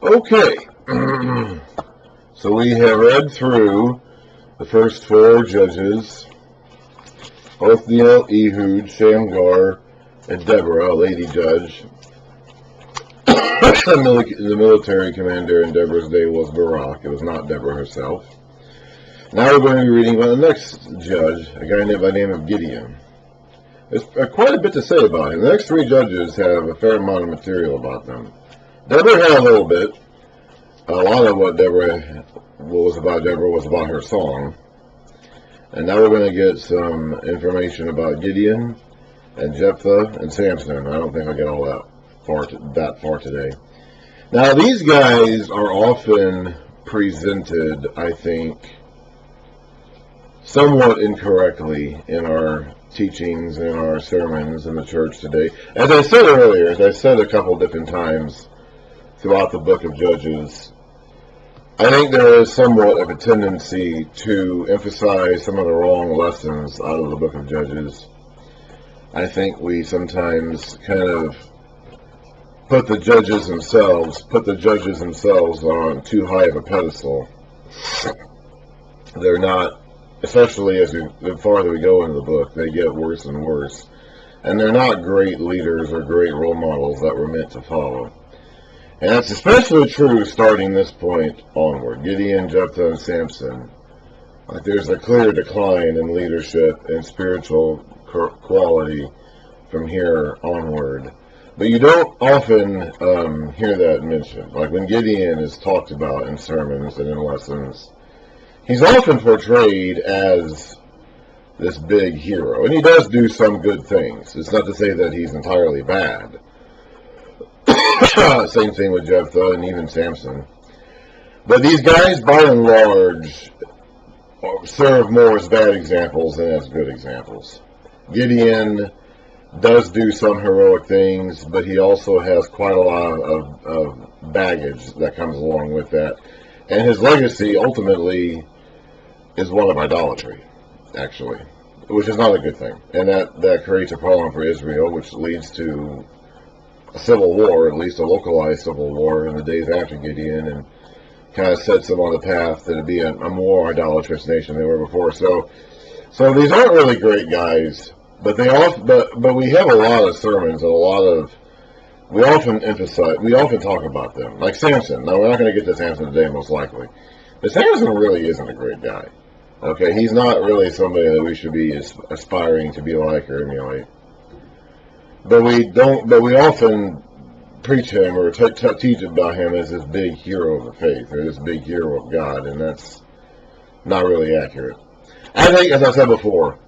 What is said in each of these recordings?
Okay, so we have read through the first four judges, Othniel, Ehud, Shamgar, and Deborah, a lady judge. The military commander in Deborah's day was Barak. It was not Deborah herself. Now we're going to be reading about the next judge, a guy by the name of Gideon. There's quite a bit to say about him. The next three judges have a fair amount of material about them. Deborah had a little bit. A lot of what was about her song. And now we're going to get some information about Gideon and Jephthah and Samson. I don't think I'll get all that far today. Now, these guys are often presented, I think, somewhat incorrectly in our teachings, in our sermons in the church today. As I said earlier, as I said a couple different times throughout the book of Judges, I think there is somewhat of a tendency to emphasize some of the wrong lessons out of the book of Judges. I think we sometimes kind of put the judges themselves on too high of a pedestal. They're not, especially the farther we go into the book, they get worse and worse. And they're not great leaders or great role models that we're meant to follow. And that's especially true starting this point onward. Gideon, Jephthah, and Samson. Like there's a clear decline in leadership and spiritual quality from here onward. But you don't often hear that mentioned. Like when Gideon is talked about in sermons and in lessons, he's often portrayed as this big hero. And he does do some good things. It's not to say that he's entirely bad. Same thing with Jephthah and even Samson. But these guys, by and large, serve more as bad examples than as good examples. Gideon does do some heroic things, but he also has quite a lot of baggage that comes along with that. And his legacy, ultimately, is one of idolatry, actually, which is not a good thing. And that creates a problem for Israel, which leads to a civil war, at least a localized civil war in the days after Gideon, and kind of sets them on the path to be a more idolatrous nation than they were before. So these aren't really great guys, but we have a lot of sermons and we often talk about them, like Samson. Now we're not going to get to Samson today, most likely, but Samson really isn't a great guy. Okay, he's not really somebody that we should be aspiring to be like or emulate. But we often preach him or teach about him as this big hero of the faith or this big hero of God, and that's not really accurate. I think, as I said before,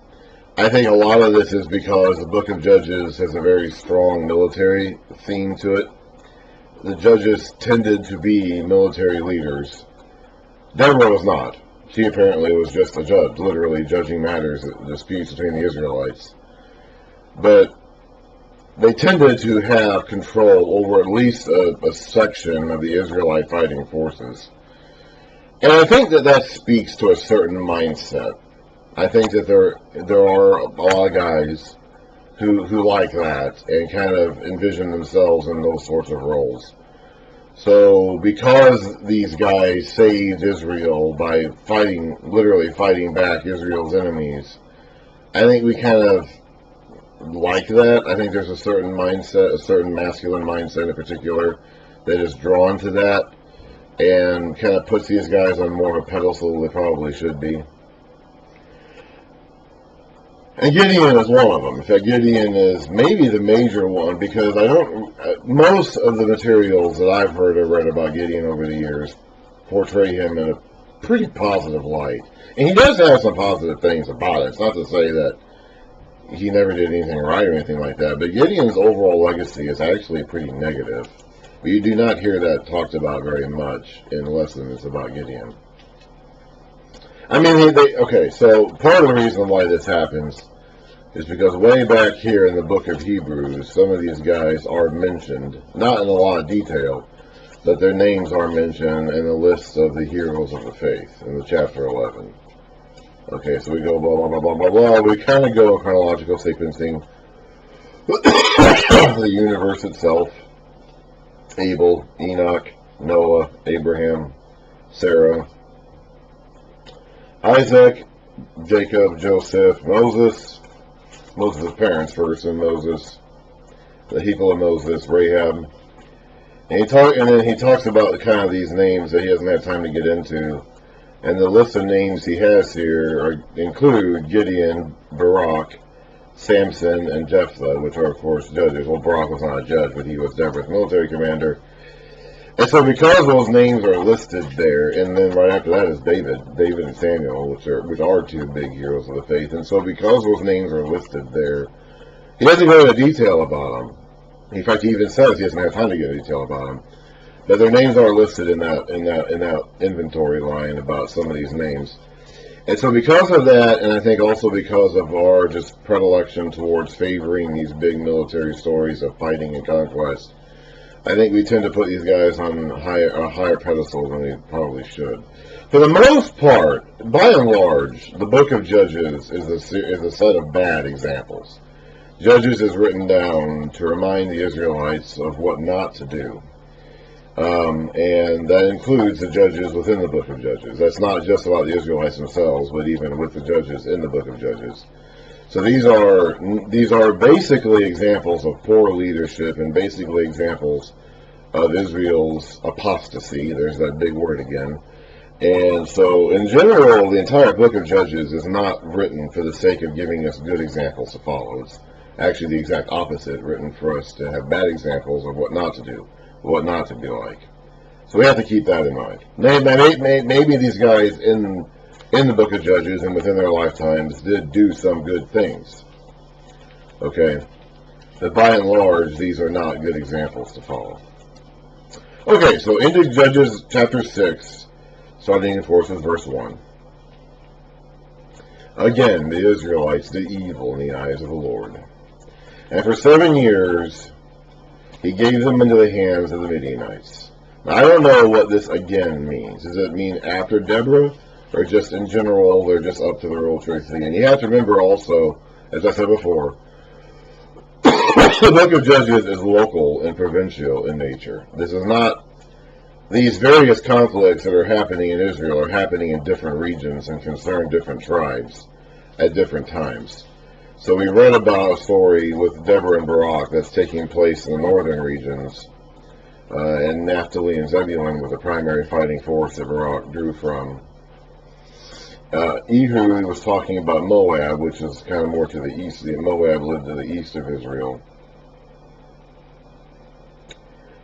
I think a lot of this is because the book of Judges has a very strong military theme to it. The judges tended to be military leaders. Deborah was not. She apparently was just a judge, literally judging matters, disputes between the Israelites. But they tended to have control over at least a section of the Israelite fighting forces. And I think that speaks to a certain mindset. I think that there are a lot of guys who like that and kind of envision themselves in those sorts of roles. So because these guys saved Israel by literally fighting back Israel's enemies, I think we kind of like that. I think there's a certain mindset, a certain masculine mindset in particular, that is drawn to that and kind of puts these guys on more of a pedestal than they probably should be. And Gideon is one of them. In fact, Gideon is maybe the major one because most of the materials that I've heard or read about Gideon over the years portray him in a pretty positive light. And he does have some positive things about it. It's not to say that he never did anything right or anything like that, but Gideon's overall legacy is actually pretty negative. But you do not hear that talked about very much in lessons about Gideon. I mean, so part of the reason why this happens is because way back here in the book of Hebrews, some of these guys are mentioned, not in a lot of detail, but their names are mentioned in the list of the heroes of the faith in the chapter 11. Okay, so we go blah, blah, blah, blah, blah, blah. We kind of go in chronological sequencing. The universe itself, Abel, Enoch, Noah, Abraham, Sarah, Isaac, Jacob, Joseph, Moses' parents first, and Moses, the people of Moses, Rahab. And then he talks about kind of these names that he hasn't had time to get into. And the list of names he has here include Gideon, Barak, Samson, and Jephthah, which are, of course, judges. Well, Barak was not a judge, but he was Deborah's military commander. And so because those names are listed there, and then right after that is David and Samuel, which are two big heroes of the faith. And so because those names are listed there, he doesn't go into detail about them. In fact, he even says he doesn't have time to get into detail about them. But their names are listed in that inventory line about some of these names. And so because of that, and I think also because of our just predilection towards favoring these big military stories of fighting and conquest, I think we tend to put these guys on a higher pedestal than we probably should. For the most part, by and large, the book of Judges is a set of bad examples. Judges is written down to remind the Israelites of what not to do. And that includes the judges within the book of Judges. That's not just about the Israelites themselves, but even with the judges in the book of Judges. So these are basically examples of poor leadership and basically examples of Israel's apostasy. There's that big word again. And so in general, the entire book of Judges is not written for the sake of giving us good examples to follow. It's actually the exact opposite, written for us to have bad examples of what not to do, what not to be like. So we have to keep that in mind. Maybe these guys in the book of Judges and within their lifetimes did do some good things. Okay? But by and large, these are not good examples to follow. Okay, so into Judges chapter 6, starting in verse 1. Again, the Israelites did evil in the eyes of the Lord. And for 7 years, he gave them into the hands of the Midianites. Now, I don't know what this again means. Does it mean after Deborah? Or just in general, they're just up to their old tricks again? You have to remember also, as I said before, the book of Judges is local and provincial in nature. This is not, these various conflicts that are happening in Israel are happening in different regions and concern different tribes at different times. So we read about a story with Deborah and Barak that's taking place in the northern regions, and Naphtali and Zebulun were the primary fighting force that Barak drew from. Ehud was talking about Moab, which is kind of more to the east. Moab lived to the east of Israel.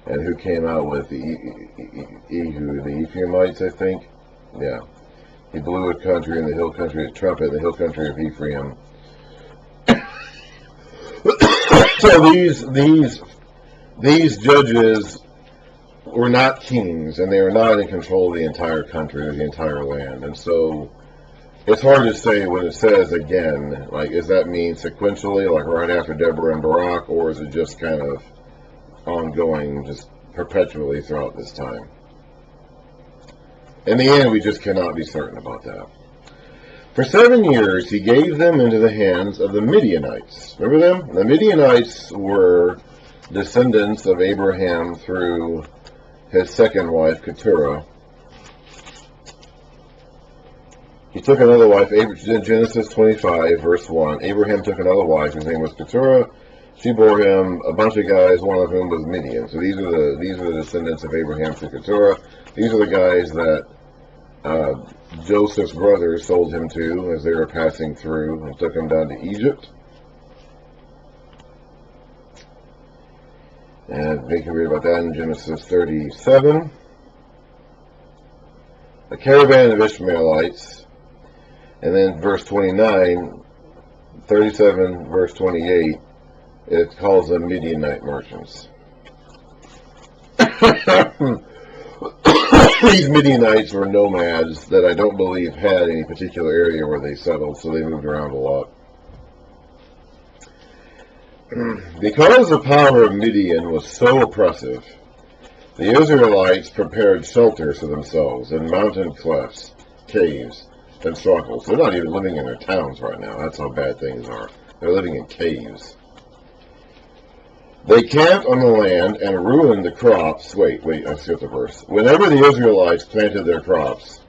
And who came out with Ehud? The Ephraimites, I think? Yeah. He blew a country in the hill country, a trumpet in the hill country of Ephraim. So these judges were not kings, and they were not in control of the entire country or the entire land. And so it's hard to say when it says again, like, does that mean sequentially, like right after Deborah and Barak, or is it just kind of ongoing, just perpetually throughout this time? In the end, we just cannot be certain about that. For 7 years, he gave them into the hands of the Midianites. Remember them? The Midianites were descendants of Abraham through his second wife, Keturah. He took another wife, Genesis 25, verse 1. Abraham took another wife, his name was Keturah. She bore him a bunch of guys, one of whom was Midian. So these are the descendants of Abraham through Keturah. These are the guys that Joseph's brothers sold him to as they were passing through and took him down to Egypt. And we can read about that in Genesis 37. A caravan of Ishmaelites. And then verse 29, 37, verse 28, it calls them Midianite merchants. These Midianites were nomads that I don't believe had any particular area where they settled, so they moved around a lot. Because the power of Midian was so oppressive, the Israelites prepared shelters for themselves in mountain clefts, caves, and struggles. They're not even living in their towns right now. That's how bad things are. They're living in caves. They camped on the land and ruined the crops. Wait, I skipped a verse. Whenever the Israelites planted their crops,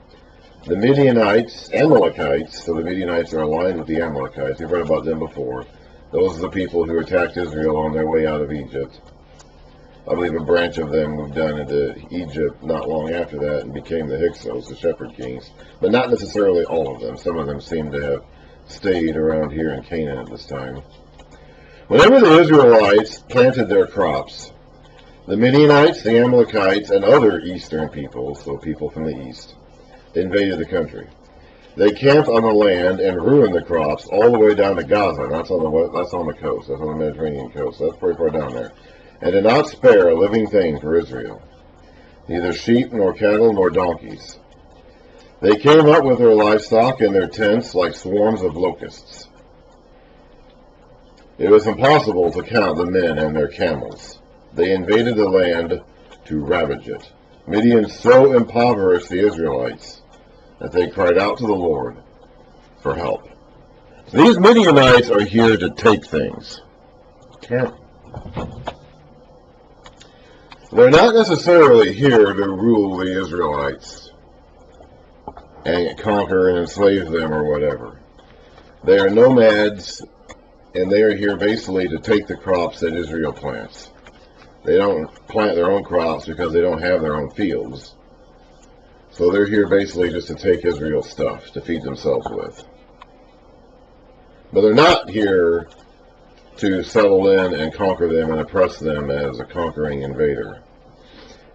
the Midianites, Amalekites, so the Midianites are aligned with the Amalekites. We've read about them before. Those are the people who attacked Israel on their way out of Egypt. I believe a branch of them moved down into Egypt not long after that and became the Hyksos, the shepherd kings. But not necessarily all of them. Some of them seem to have stayed around here in Canaan at this time. Whenever the Israelites planted their crops, the Midianites, the Amalekites, and other eastern peoples, so people from the east, invaded the country. They camped on the land and ruined the crops all the way down to Gaza. That's on the coast. That's on the Mediterranean coast. That's pretty far down there. And did not spare a living thing for Israel, neither sheep nor cattle nor donkeys. They came up with their livestock in their tents like swarms of locusts. It was impossible to count the men and their camels. They invaded the land to ravage it. Midian so impoverished the Israelites that they cried out to the Lord for help. So these Midianites are here to take things. They're not necessarily here to rule the Israelites and conquer and enslave them or whatever. They are nomads, and they are here basically to take the crops that Israel plants. They don't plant their own crops because they don't have their own fields. So they're here basically just to take Israel's stuff to feed themselves with. But they're not here to settle in and conquer them and oppress them as a conquering invader.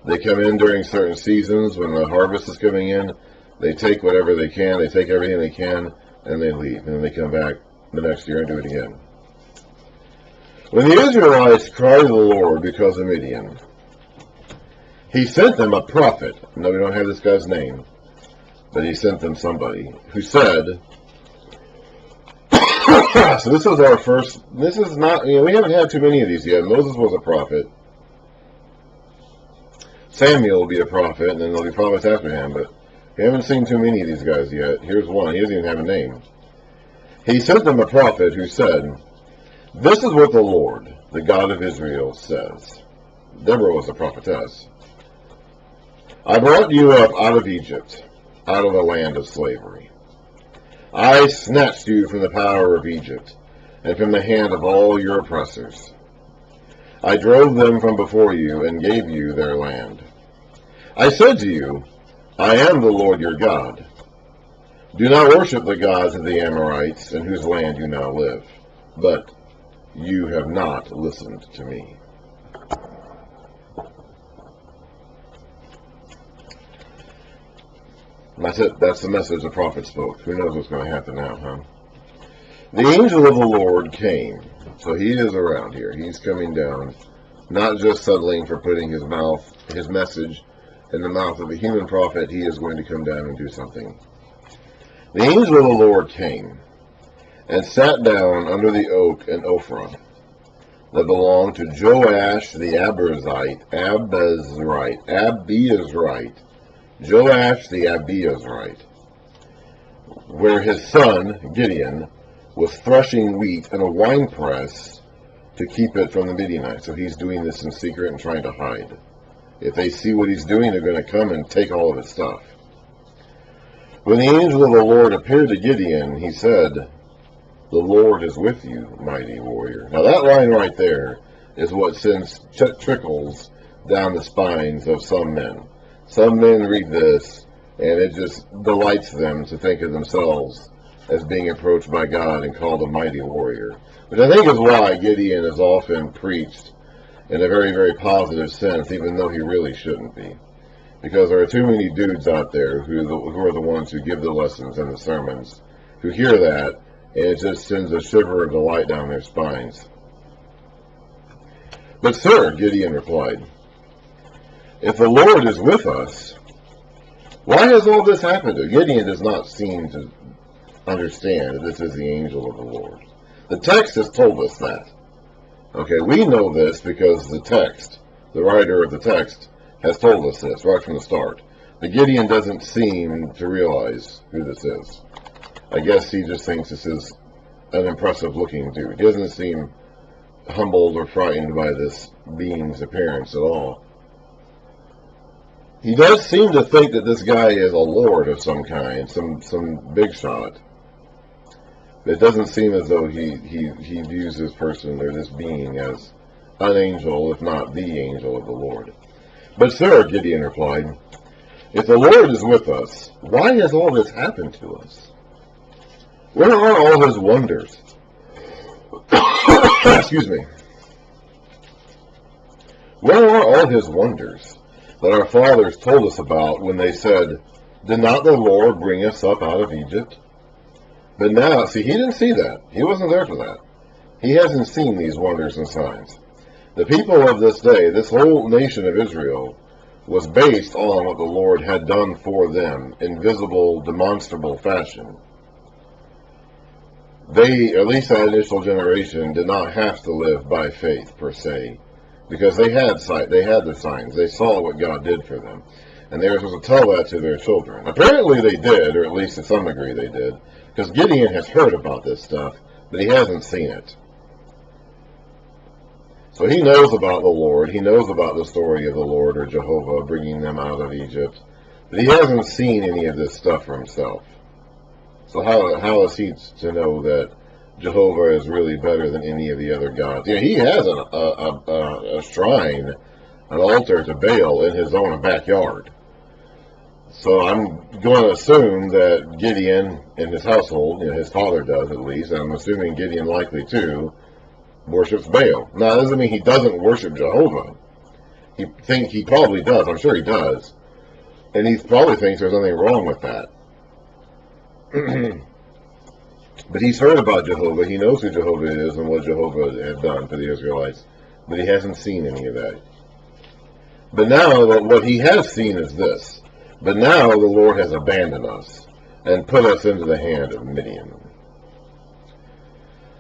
They come in during certain seasons when the harvest is coming in. They take whatever they can. They take everything they can, and they leave. And then they come back the next year and do it again. When the Israelites cried to the Lord because of Midian, he sent them a prophet. No, we don't have this guy's name, but he sent them somebody who said, so this is our first, this is not, we haven't had too many of these yet. Moses was a prophet. Samuel will be a prophet, and then there'll be prophets after him, but we haven't seen too many of these guys yet. Here's one. He doesn't even have a name. He sent them a prophet who said, "This is what the Lord, the God of Israel, says." Deborah was a prophetess. "I brought you up out of Egypt, out of the land of slavery. I snatched you from the power of Egypt, and from the hand of all your oppressors. I drove them from before you, and gave you their land. I said to you, I am the Lord your God. Do not worship the gods of the Amorites, in whose land you now live. But you have not listened to me." That's it. That's the message the prophet spoke. Who knows what's going to happen now, huh? The angel of the Lord came. So he is around here. He's coming down, not just settling for putting his message in the mouth of a human prophet. He is going to come down and do something. The angel of the Lord came and sat down under the oak in Ophrah that belonged to Joash the Abiezrite, Joash the Abiezrite, where his son, Gideon, was threshing wheat in a winepress to keep it from the Midianites. So he's doing this in secret and trying to hide. If they see what he's doing, they're going to come and take all of his stuff. When the angel of the Lord appeared to Gideon, he said, "The Lord is with you, mighty warrior." Now that line right there is what sends trickles down the spines of some men. Some men read this, and it just delights them to think of themselves as being approached by God and called a mighty warrior. Which I think is why Gideon is often preached in a very, very positive sense, even though he really shouldn't be. Because there are too many dudes out there who are the ones who give the lessons and the sermons, who hear that, and it just sends a shiver of delight down their spines. "But sir," Gideon replied, "if the Lord is with us, why has all this happened to us?" Gideon does not seem to understand that this is the angel of the Lord. The text has told us that. Okay, we know this because the text, the writer of the text, has told us this right from the start. But Gideon doesn't seem to realize who this is. I guess he just thinks this is an impressive looking dude. He doesn't seem humbled or frightened by this being's appearance at all. He does seem to think that this guy is a lord of some kind, some big shot. It doesn't seem as though he views this person or this being as an angel, if not the angel of the Lord. But sir, Gideon replied, if the Lord is with us, why has all this happened to us? Where are all his wonders? Excuse me. Where are all his wonders that our fathers told us about when they said, did not the Lord bring us up out of Egypt? But now, see, he didn't see that. He wasn't there for that. He hasn't seen these wonders and signs. The people of this day, this whole nation of Israel, was based on what the Lord had done for them in visible, demonstrable fashion. They, at least that initial generation, did not have to live by faith, per se, because they had sight, they had the signs, they saw what God did for them, and they were supposed to tell that to their children. Apparently they did, or at least to some degree they did, because Gideon has heard about this stuff, but he hasn't seen it. So he knows about the Lord, he knows about the story of the Lord or Jehovah bringing them out of Egypt, but he hasn't seen any of this stuff for himself. So how is he to know that Jehovah is really better than any of the other gods? Yeah, he has a shrine, an altar to Baal in his own backyard. So I'm going to assume that Gideon in his household, his father does at least, and I'm assuming Gideon likely too, worships Baal. Now, that doesn't mean he doesn't worship Jehovah. He probably does. I'm sure he does. And he probably thinks there's nothing wrong with that. But he's heard about Jehovah. He knows who Jehovah is and what Jehovah had done for the Israelites. But he hasn't seen any of that. But now, what he has seen is this. But now the Lord has abandoned us and put us into the hand of Midian.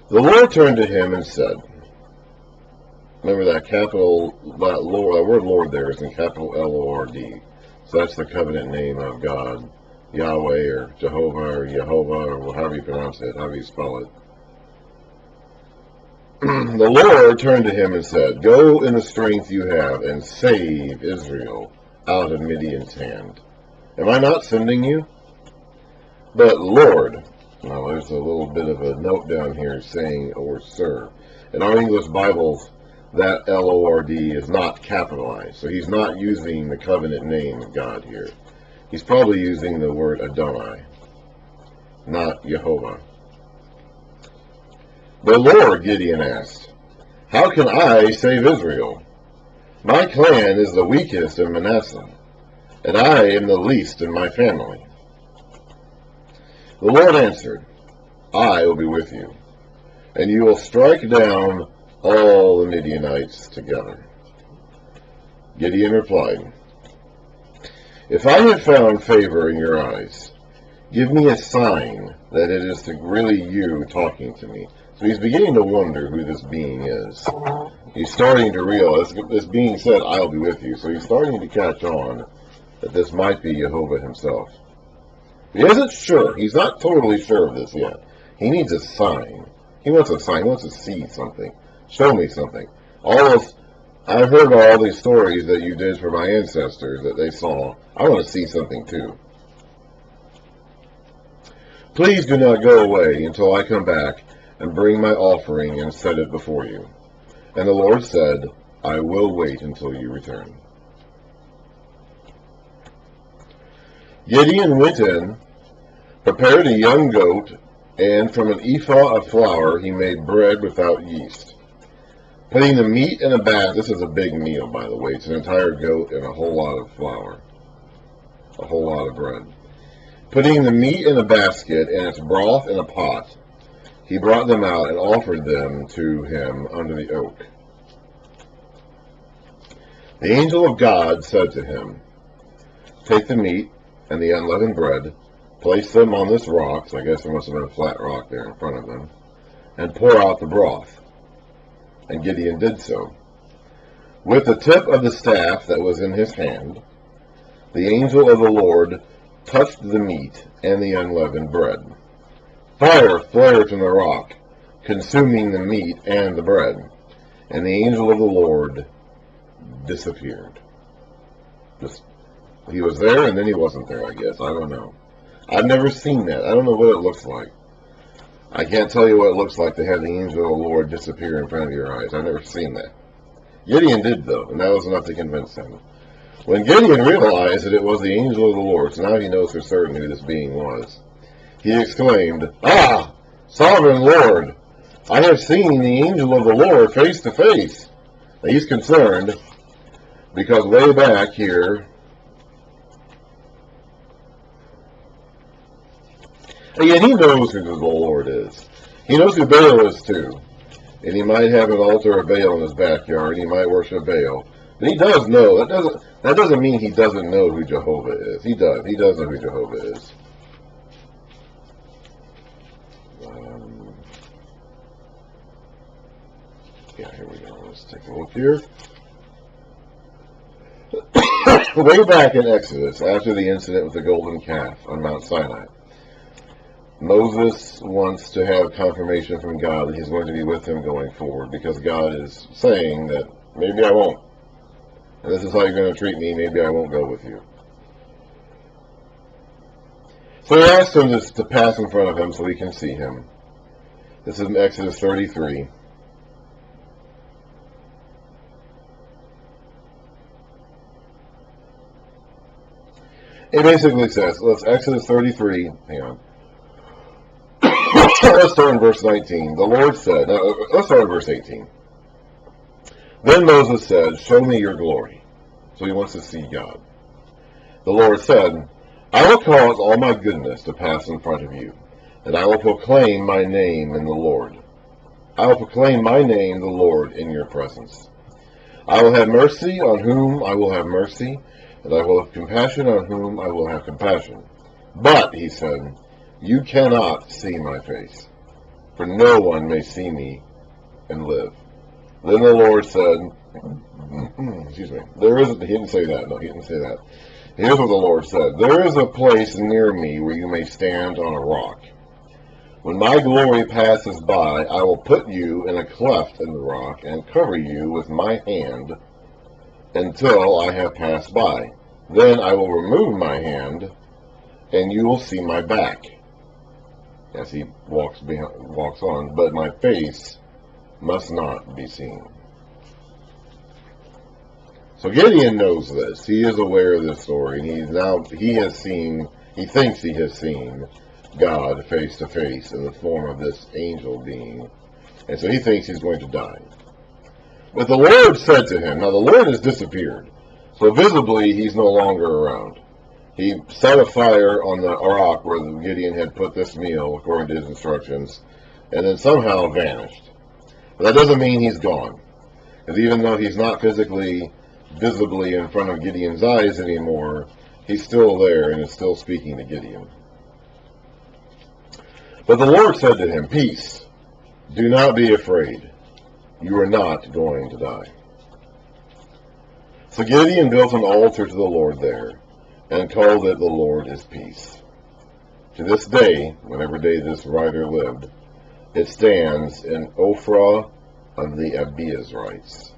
The Lord turned to him and said, remember that word Lord there is in capital L-O-R-D. So that's the covenant name of God, Yahweh or Jehovah or Yehovah or however you pronounce it, however you spell it. The Lord turned to him and said, go in the strength you have and save Israel out of Midian's hand. Am I not sending you? But Lord, now there's a little bit of a note down here saying, or sir. In our English Bibles, that L-O-R-D is not capitalized. So he's not using the covenant name of God here. He's probably using the word Adonai, not Yehovah. The Lord, Gideon asked, how can I save Israel? My clan is the weakest in Manasseh, and I am the least in my family. The Lord answered, I will be with you, and you will strike down all the Midianites together. Gideon replied, if I have found favor in your eyes, give me a sign that it is really you talking to me. So he's beginning to wonder who this being is. He's starting to realize, this being said, I'll be with you. So he's starting to catch on that this might be Jehovah himself. He isn't sure. He's not totally sure of this yet. He needs a sign. He wants a sign. He wants to see something. Show me something. I've heard all these stories that you did for my ancestors that they saw. I want to see something too. Please do not go away until I come back and bring my offering and set it before you. And the Lord said, I will wait until you return. Gideon went in, prepared a young goat, and from an ephah of flour he made bread without yeast. Putting the meat in a basket, this is a big meal, by the way. It's an entire goat and a whole lot of flour, a whole lot of bread. Putting the meat in a basket and its broth in a pot, he brought them out and offered them to him under the oak. The angel of God said to him, take the meat and the unleavened bread, place them on this rock, so I guess there must have been a flat rock there in front of them, and pour out the broth. And Gideon did so. With the tip of the staff that was in his hand, the angel of the Lord touched the meat and the unleavened bread. Fire flared from the rock, consuming the meat and the bread. and the angel of the Lord disappeared. He was there, and then he wasn't there, I guess. I don't know. I've never seen that. I don't know what it looks like. I can't tell you what it looks like to have the angel of the Lord disappear in front of your eyes. I've never seen that. Gideon did, though, and that was enough to convince him. When Gideon realized that it was the angel of the Lord, so now he knows for certain who this being was, he exclaimed, "Ah, sovereign Lord, I have seen the angel of the Lord face to face." Now he's concerned because way back here, again, he knows who the Lord is. He knows who Baal is too. And he might have an altar of Baal in his backyard. He might worship Baal. But he does know. That doesn't mean he doesn't know who Jehovah is. He does. He does know who Jehovah is. Yeah, here we go. Let's take a look here. Way back in Exodus, after the incident with the golden calf on Mount Sinai, Moses wants to have confirmation from God that he's going to be with him going forward, because God is saying that maybe I won't. And this is how you're going to treat me, maybe I won't go with you. So he asks him to pass in front of him so he can see him. This is in Exodus 33. It basically says, let's Exodus 33, hang on. Let's start in verse 19. The Lord said, let's start in verse 18. Then Moses said, "Show me your glory." So he wants to see God. The Lord said, "I will cause all my goodness to pass in front of you, and I will proclaim my name in the Lord. I will proclaim my name, the Lord, in your presence. I will have mercy on whom I will have mercy, and I will have compassion on whom I will have compassion. But," he said, "you cannot see my face, for no one may see me and live." Then the Lord said, excuse me, he didn't say that, no, he didn't say that. Here's what the Lord said: "There is a place near me where you may stand on a rock. When my glory passes by, I will put you in a cleft in the rock and cover you with my hand until I have passed by. Then I will remove my hand, and you will see my back," as he walks on, "but my face must not be seen." So Gideon knows this. He is aware of this story, and he thinks he has seen God face to face in the form of this angel being. And so he thinks he's going to die. But the Lord said to him, now the Lord has disappeared, so visibly he's no longer around. He set a fire on the rock where Gideon had put this meal, according to his instructions, and then somehow vanished. But that doesn't mean he's gone. Because even though he's not physically, visibly in front of Gideon's eyes anymore, he's still there and is still speaking to Gideon. But the Lord said to him, "Peace, do not be afraid. You are not going to die." So Gideon built an altar to the Lord there, and called it "The Lord is Peace." To this day, whatever day this writer lived, it stands in Ophrah of the Abiezrites.